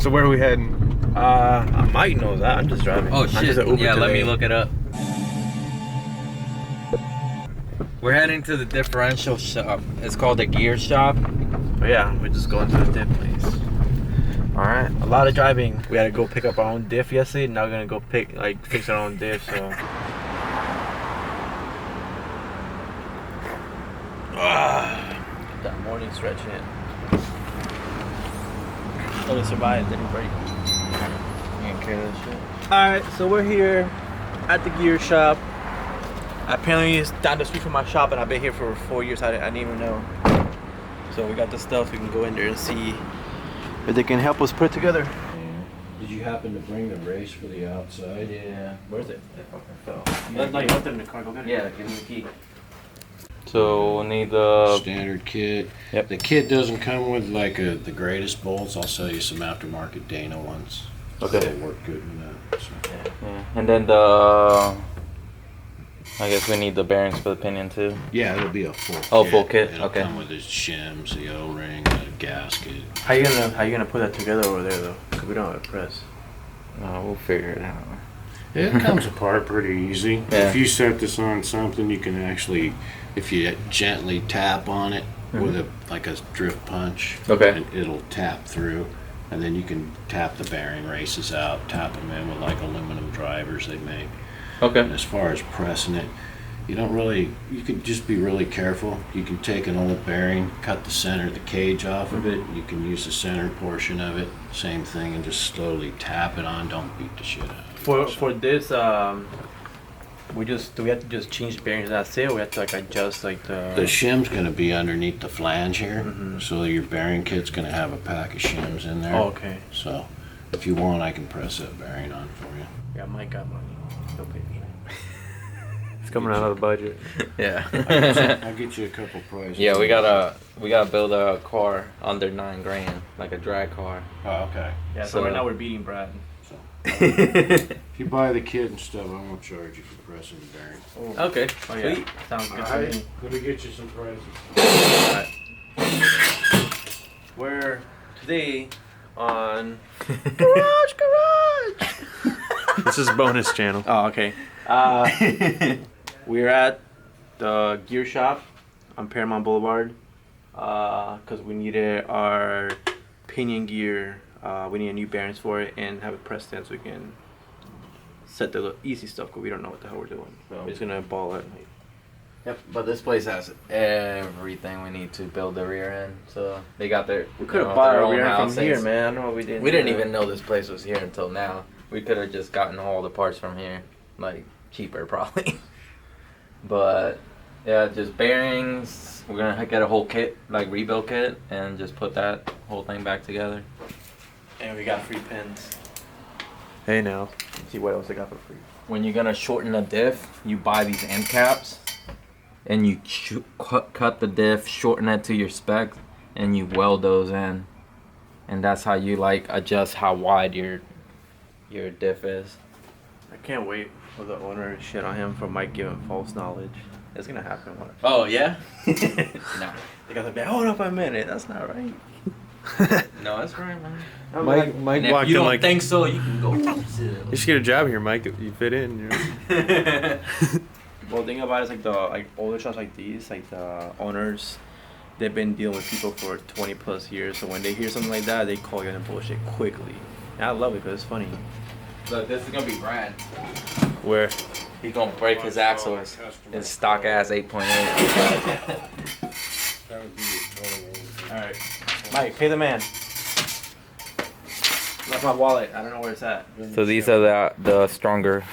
So where are we heading? Mike knows that. I'm just driving. Oh shit! Yeah, let me look it up. We're heading to the differential shop. It's called the gear shop. But yeah, we're just going to the diff place. All right, a lot of driving. We had to go pick up our own diff yesterday. Now we're gonna go fix our own diff. So. That morning stretch in. Only survived, didn't break. You didn't care that shit. Alright, so we're here at the gear shop. Apparently it's down the street from my shop, and I've been here for 4 years. I didn't even know. So we got the stuff. We can go in there and see if they can help us put it together. Did you happen to bring the race for the outside? Yeah. Where's it? It fucking fell. Yeah, No, you left it in the car. Go get it. Yeah, give me the key. So we'll need the Standard kit. Yep. The kit doesn't come with like the greatest bolts. I'll sell you some aftermarket Dana ones. Okay. They'll work good with that. So. yeah. And then the I guess we need the bearings for the pinion too. Yeah, it'll be a full kit. Oh, full kit. It'll Okay. come with the shims, the O-ring, the gasket. How you gonna put that together over there though? Cause we don't have a press. We'll figure it out. It comes apart pretty easy. Yeah. If you set this on something, you can actually, if you gently tap on it with a drift punch, Okay. it'll tap through, and then you can tap the bearing races out, tap them in with like aluminum drivers they make. Okay. And as far as pressing it, you can just be really careful. You can take an old bearing, cut the center of the cage off of it. You can use the center portion of it, same thing, and just slowly tap it on. Don't beat the shit out of it. For this, do we have to just change the bearings? That's it. Or we have to adjust the. The shim's going to be underneath the flange here, so your bearing kit's going to have a pack of shims in there. Oh, okay. So if you want, I can press that bearing on for you. Yeah, Mike got money. He'll pay me. It's coming out of the budget. Yeah. I'll get you a couple prices. Yeah, we gotta build a car under $9,000, like a drag car. Oh, okay. Yeah. So right now we're beating Brad. So, if you buy the kit and stuff, I won't charge you for pressing the bearing. Oh. Okay. Oh, yeah. Sweet. Sounds good to Alright, me. let me get you some prices. Alright. We're today on Garage. This is bonus channel. Oh, okay. We're at the gear shop on Paramount Boulevard because we needed our pinion gear. We need new bearings for it and have it pressed in so we can set the easy stuff because we don't know what the hell we're doing. So we're just gonna ball it. Yep, but this place has everything we need to build the rear end. So they got their. We could have bought their our own rear end from housings. here, man. I don't know what we did. We didn't even know this place was here until now. We could have just gotten all the parts from here, like cheaper probably. But yeah, just bearings. We're gonna get a whole kit, like rebuild kit, and just put that whole thing back together. And we got free pins. Hey now. Let's see what else they got for free. When you're gonna shorten a diff, you buy these end caps, and you cut the diff, shorten it to your spec, and you weld those in, and that's how you adjust how wide your diff is. I can't wait for the owner to shit on him for Mike giving false knowledge. It's gonna happen. Oh yeah? No. They gotta be like, hold up a minute, that's not right. No, that's right, man. Mike And if walked you in don't like, think so, you can go. you should get a job here, Mike. You fit in. You know? Well, the thing about it is the older shops like these, the owners, they've been dealing with people for 20 plus years. So when they hear something like that, they call you on bullshit quickly. And I love it because it's funny. Look, this is gonna be Brad. Where? He's gonna break his axle. His stock ass 8.8. All right, Mike, pay the man. Left my wallet. I don't know where it's at. So these are the stronger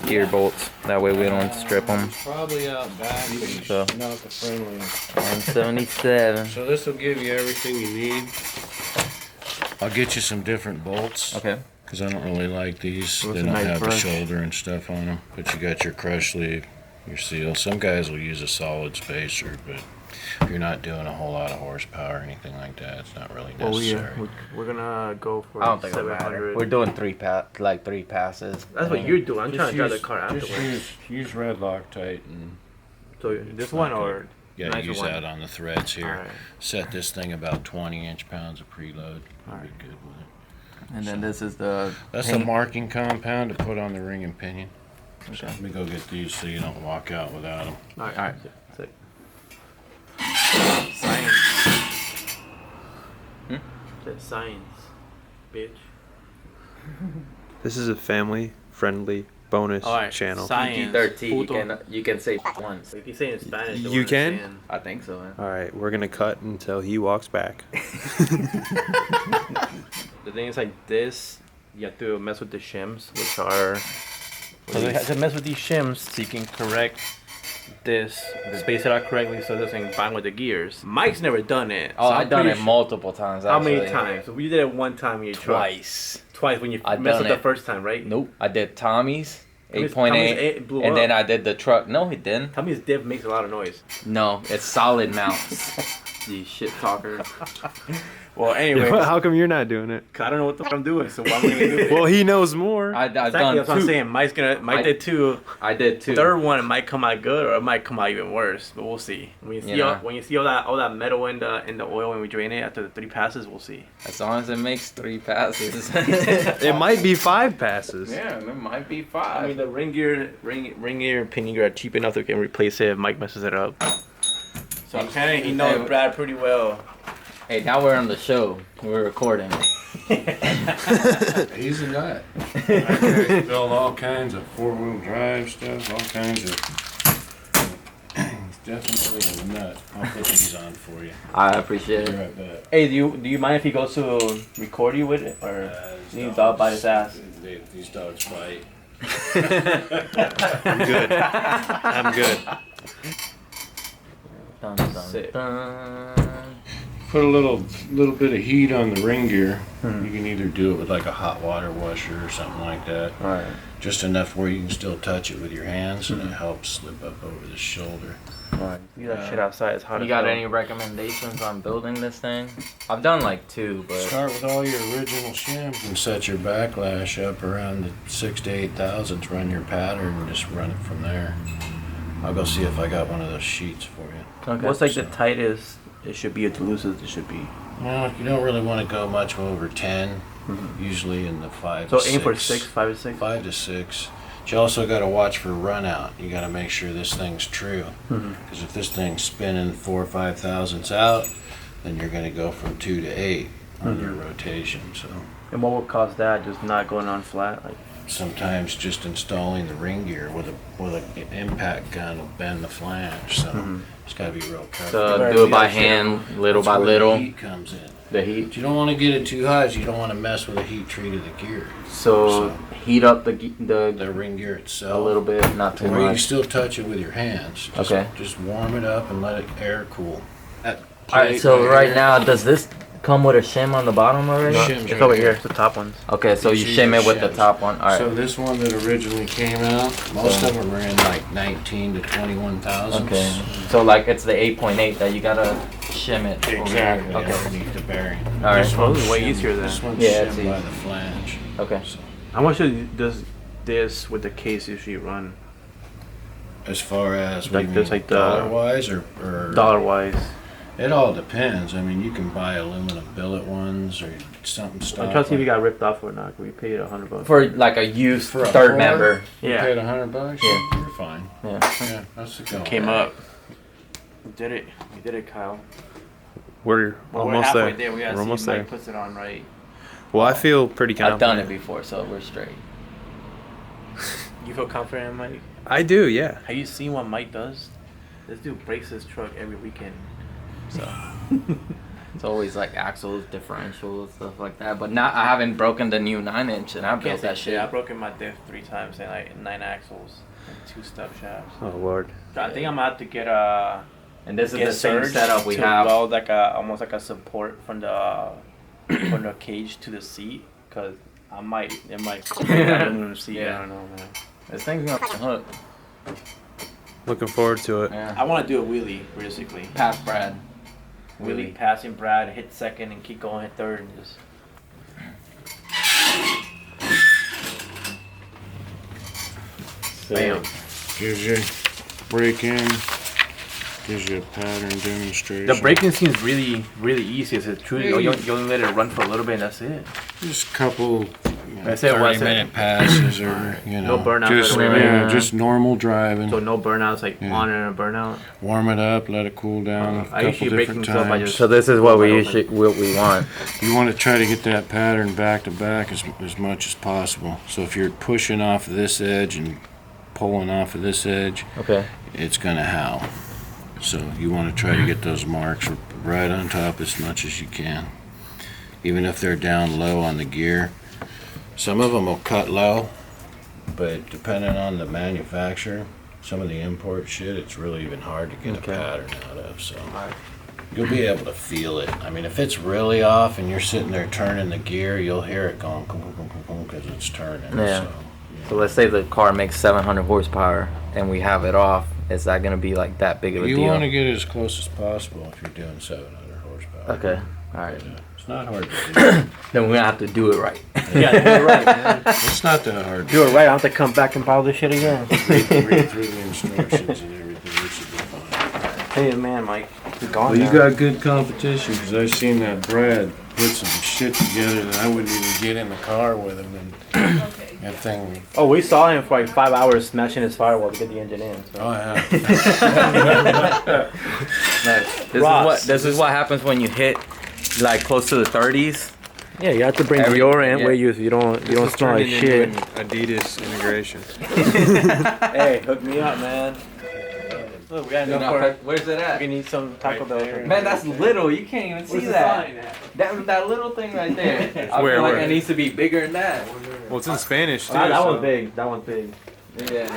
gear bolts. That way we don't strip them. Probably out back, So not the friendly. 177. So this will give you everything you need. I'll get you some different bolts. Okay. Because I don't really like these. With They a don't nice have brush. the shoulder and stuff on them. But you got your crush sleeve, your seal. Some guys will use a solid spacer, but if you're not doing a whole lot of horsepower or anything like that, it's not really Well, necessary. we're gonna go for I don't think it'll matter. 700. We're doing three passes. That's what you're doing. I'm trying to drive the car Just afterwards. use red Loctite and So this one or nicer use one? that on the threads here. Alright. Set this thing about 20 inch-pounds of preload. Alright. Be good with it. And then this is the That's the marking compound to put on the ring and pinion. Okay. Let me go get these so you don't walk out without them. All right. Sick. Science. That's science, bitch. This is a family-friendly bonus All right. channel. Science. 13. You can say once. If you say it in Spanish, they You won't can? understand. I think so. Man. All right, we're gonna cut until he walks back. The thing is like this, you have to mess with the shims, which are. So you have to mess with these shims so you can correct this, space it out correctly so it doesn't bang with the gears. Mike's never done it. Oh, so I've done pretty it sure- multiple times. How Actually. many times? So you did it one time in your truck. Twice when you I've messed done up the it. first time, right? Nope. I did Tommy's Tommy's 8.8, eight blew and up. then I did the truck. No, he didn't. Tommy's diff makes a lot of noise. No, it's solid mounts. You shit talker. Well, anyway, How come you're not doing it? I don't know what the fuck I'm doing, so why am I gonna do it? Well, he knows more. I've Exactly, done that's what I'm two. saying. Mike did two. I did two. Third one, it might come out good or it might come out even worse, but we'll see. When you see Yeah. when you see all that metal in the oil when we drain it after the 3 passes, we'll see. As long as it makes 3 passes. It might be 5 passes. Yeah, it might be I 5. mean, the ring gear and pinion gear are cheap enough to can replace it if Mike messes it up. So I'm saying he knows Brad pretty well. Hey, now we're on the show. We're recording. He's a nut. That guy's built all kinds of 4-wheel drive stuff, all kinds of. He's definitely a nut. I'll put these on for you. I appreciate Be it. right back. Hey, do you mind if he goes to record you with it or These he's all by his ass? These dogs bite. I'm good. I'm good. Dun, dun, Sick. dun. Put a little bit of heat on the ring gear. You can either do it with like a hot water washer or something like that. Alright. Just enough where you can still touch it with your hands, and it helps slip up over the shoulder. Alright. Leave that shit outside. It's hot. You as got hell. any recommendations on building this thing? I've done like 2, but Start with all your original shims and set your backlash up around the 6,000 to 8,000s. Run your pattern and just run it from there. I'll go see if I got one of those sheets for you. okay. What's like the tightest it should be, or the loosest it should be? Well, you don't really want to go much over 10. Usually in the 5 So to 6. aim for 6, 5 to 6. 5 to 6. But you also got to watch for run out. You got to make sure this thing's true. Because if this thing's spinning 4 or 5 thousandths out, then you're going to go from 2 to 8 on your rotation. So And what would cause that? Just not going on flat, like. sometimes just installing the ring gear with an impact gun will bend the flange. So it's got to be real careful. So do it by hand, little That's by where little. The heat comes in. The heat. But you don't want to get it too high. So you don't want to mess with the heat treat of the gear. So heat up the The ring gear itself. a little bit, not too Where you can much. still touch it with your hands. Just, Okay. Just warm it up and let it air cool. All right. So right now, does this come with a shim on the bottom already? Shims It's right over here. here, the top ones. Okay, so you These shim are it with the shims. top one. All right. So this one that originally came out, most of them are in like 19 to 21,000. Okay. So like it's the 8.8 that you gotta shim it. over Exactly. here. Okay. Underneath the bearing. All right. This one's This is way shimmed- easier then. This one's Yeah, it's shimmed by easy. the flange. Okay. So How much does this with the case usually run? as far as Like what this, you mean, like the- dollar wise or Dollar wise. it all depends. I mean, you can buy aluminum billet ones or something stock. I'm trying to see if you got ripped off or not. We paid $100. For like a used For a third four? member. You Yeah. paid $100. Yeah. You're fine. Yeah. Yeah, that's the go. Came up. We did it. We did it, Kyle. We're Well, almost we're halfway there. there. We gotta We're see almost if Mike there. puts it on right. Well, I feel pretty confident. I've done it before, so we're straight. You feel confident, Mike? I do, yeah. Have you seen what Mike does? This dude breaks his truck every weekend. So it's always like axles, differentials, stuff like that. But not, I haven't broken the new 9-inch, and I Can't built say that shit. I broke in my diff 3 times and like 9 axles and 2 stub shafts. Oh Lord. I think I'm gonna have to get a And this is get the same surge setup we to have. weld like a almost like a support from the from the cage to the seat, cause it might break that aluminum seat. Yeah. I don't know, man. This thing's gonna hook. Looking forward to it. Yeah. I want to do a wheelie, realistically. Pass Brad. Wheelie, passing Brad, hit second, and keep going, hit third, and just. Bam. Gives you break in. Gives you a pattern demonstration. The braking seems really easy. Is it true? You only let it run for a little bit, and that's it. Just a couple I say it 30-minute passes or, No burnout just, right away. yeah, just normal driving. So no burnouts, like Yeah. on and a burnout. Warm it up, let it cool down a I couple usually break different things up by times. just- So this is what we Open. usually what we want. You want to try to get that pattern back to back as much as possible. So if you're pushing off of this edge and pulling off of this edge, Okay. it's going to howl. So you want to try to get those marks right on top as much as you can. Even if they're down low on the gear. Some of them will cut low, but depending on the manufacturer, some of the import shit, it's really even hard to get Okay. a pattern out of. So you'll be able to feel it. I mean, if it's really off and you're sitting there turning the gear, you'll hear it going because it's turning. Yeah. So, So let's say the car makes 700 horsepower and we have it off. Is that gonna be like that big of a you deal? want to get it as close as possible if you're doing 700 horsepower. Okay. All right. It's not hard to do. Then we're gonna have to do it right. Yeah, do it right, man. It's not that hard to Do it right. I don't have to come back and borrow this shit again. read through the instructions and everything. You should be fine. Hey, man, Mike. You're gone Well, you now. got good competition because I've seen that Brad put some shit together that I wouldn't even get in the car with him, and that thing. Oh, we saw him for like 5 hours smashing his firewall to get the engine in. So. Oh yeah. This is what happens when you hit like close to the 30s. Yeah, you have to bring Every- deodorant yeah. where you don't smell like shit. Adidas integration. Hey, hook me up, man. Look, we got enough for. Where's it at? We need some Taco Bell. Here. Man, that's little. You can't even see Where's the that. sign at? That little thing right there. I Where, feel like where? it needs to be bigger than that. Well, it's in Spanish too. Ah, that so- one's big. That one's big. Yeah.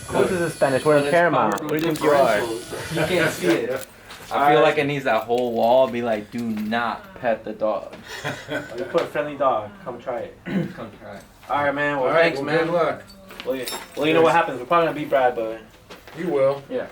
What is in Spanish? We're in Paramount. What do you think you are? You can't see it. I feel like it needs that whole wall. Be like, do not pet the dog. You put friendly dog. Come try it. Come try. All right, man. Well, Thanks, Well, man. good luck. Well, you know what happens. We're probably gonna beat Brad, but You will. yeah.